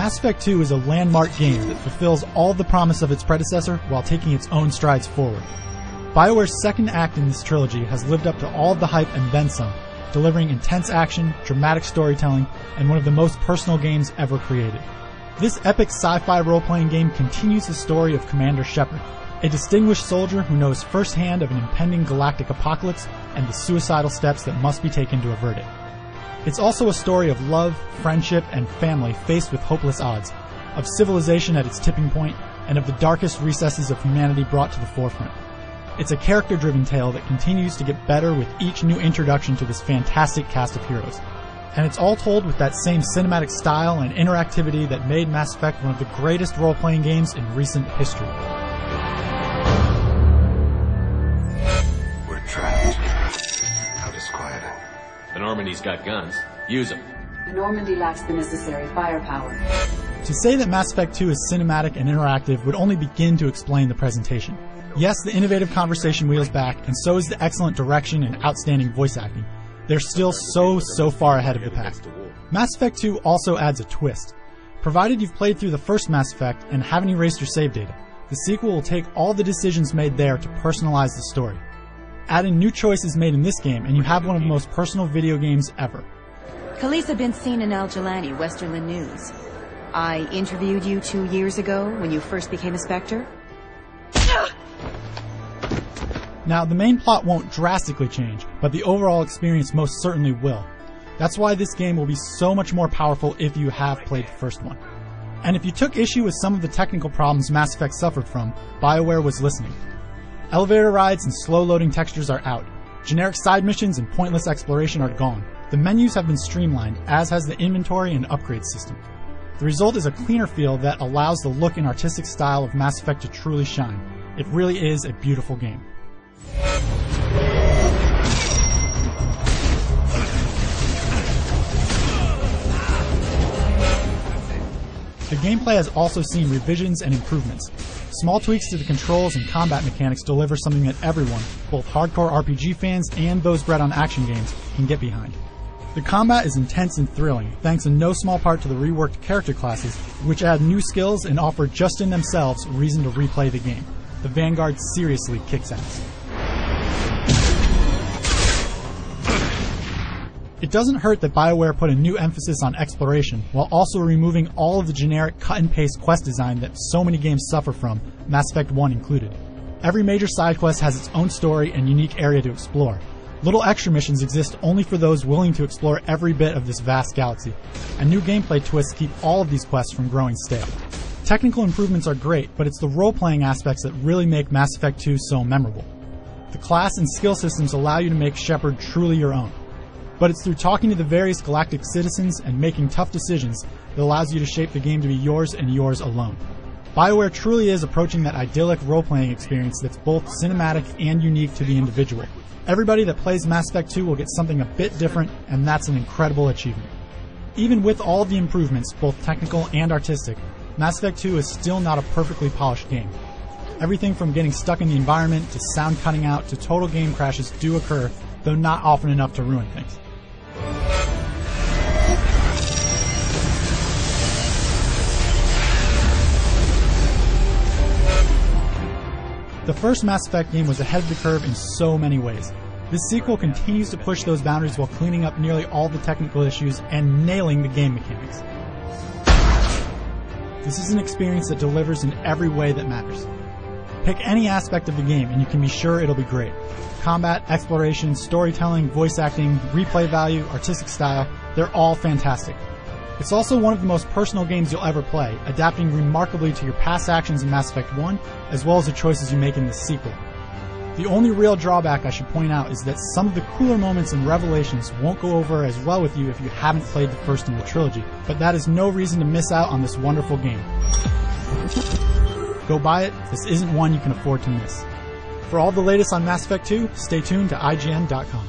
Mass Effect 2 is a landmark game that fulfills all the promise of its predecessor while taking its own strides forward. BioWare's second act in this trilogy has lived up to all of the hype and then some, delivering intense action, dramatic storytelling, and one of the most personal games ever created. This epic sci-fi role-playing game continues the story of Commander Shepard, a distinguished soldier who knows firsthand of an impending galactic apocalypse and the suicidal steps that must be taken to avert it. It's also a story of love, friendship, and family faced with hopeless odds, of civilization at its tipping point, and of the darkest recesses of humanity brought to the forefront. It's a character-driven tale that continues to get better with each new introduction to this fantastic cast of heroes. And it's all told with that same cinematic style and interactivity that made Mass Effect one of the greatest role-playing games in recent history. We're trapped. How disquieting. The Normandy's got guns. Use them. The Normandy lacks the necessary firepower. To say that Mass Effect 2 is cinematic and interactive would only begin to explain the presentation. Yes, the innovative conversation wheels back, and so is the excellent direction and outstanding voice acting. They're still so far ahead of the pack. Mass Effect 2 also adds a twist. Provided you've played through the first Mass Effect and haven't erased your save data, the sequel will take all the decisions made there to personalize the story. Add in new choices made in this game, and you have one of the most personal video games ever. Khaleesa bin Seen in Al-Jalani, Westerland News. I interviewed you 2 years ago when you first became a Spectre. Now, the main plot won't drastically change, but the overall experience most certainly will. That's why this game will be so much more powerful if you have played the first one. And if you took issue with some of the technical problems Mass Effect suffered from, BioWare was listening. Elevator rides and slow-loading textures are out. Generic side missions and pointless exploration are gone. The menus have been streamlined, as has the inventory and upgrade system. The result is a cleaner feel that allows the look and artistic style of Mass Effect to truly shine. It really is a beautiful game. The gameplay has also seen revisions and improvements. Small tweaks to the controls and combat mechanics deliver something that everyone, both hardcore RPG fans and those bred on action games, can get behind. The combat is intense and thrilling, thanks in no small part to the reworked character classes, which add new skills and offer just in themselves reason to replay the game. The Vanguard seriously kicks ass. It doesn't hurt that BioWare put a new emphasis on exploration, while also removing all of the generic cut-and-paste quest design that so many games suffer from, Mass Effect 1 included. Every major side quest has its own story and unique area to explore. Little extra missions exist only for those willing to explore every bit of this vast galaxy, and new gameplay twists keep all of these quests from growing stale. Technical improvements are great, but it's the role-playing aspects that really make Mass Effect 2 so memorable. The class and skill systems allow you to make Shepard truly your own. But it's through talking to the various galactic citizens and making tough decisions that allows you to shape the game to be yours and yours alone. BioWare truly is approaching that idyllic role-playing experience that's both cinematic and unique to the individual. Everybody that plays Mass Effect 2 will get something a bit different, and that's an incredible achievement. Even with all the improvements, both technical and artistic, Mass Effect 2 is still not a perfectly polished game. Everything from getting stuck in the environment to sound cutting out to total game crashes do occur, though not often enough to ruin things. The first Mass Effect game was ahead of the curve in so many ways. This sequel continues to push those boundaries while cleaning up nearly all the technical issues and nailing the game mechanics. This is an experience that delivers in every way that matters. Pick any aspect of the game and you can be sure it'll be great. Combat, exploration, storytelling, voice acting, replay value, artistic style, they're all fantastic. It's also one of the most personal games you'll ever play, adapting remarkably to your past actions in Mass Effect 1, as well as the choices you make in this sequel. The only real drawback I should point out is that some of the cooler moments and revelations won't go over as well with you if you haven't played the first in the trilogy, but that is no reason to miss out on this wonderful game. Go buy it, this isn't one you can afford to miss. For all the latest on Mass Effect 2, stay tuned to IGN.com.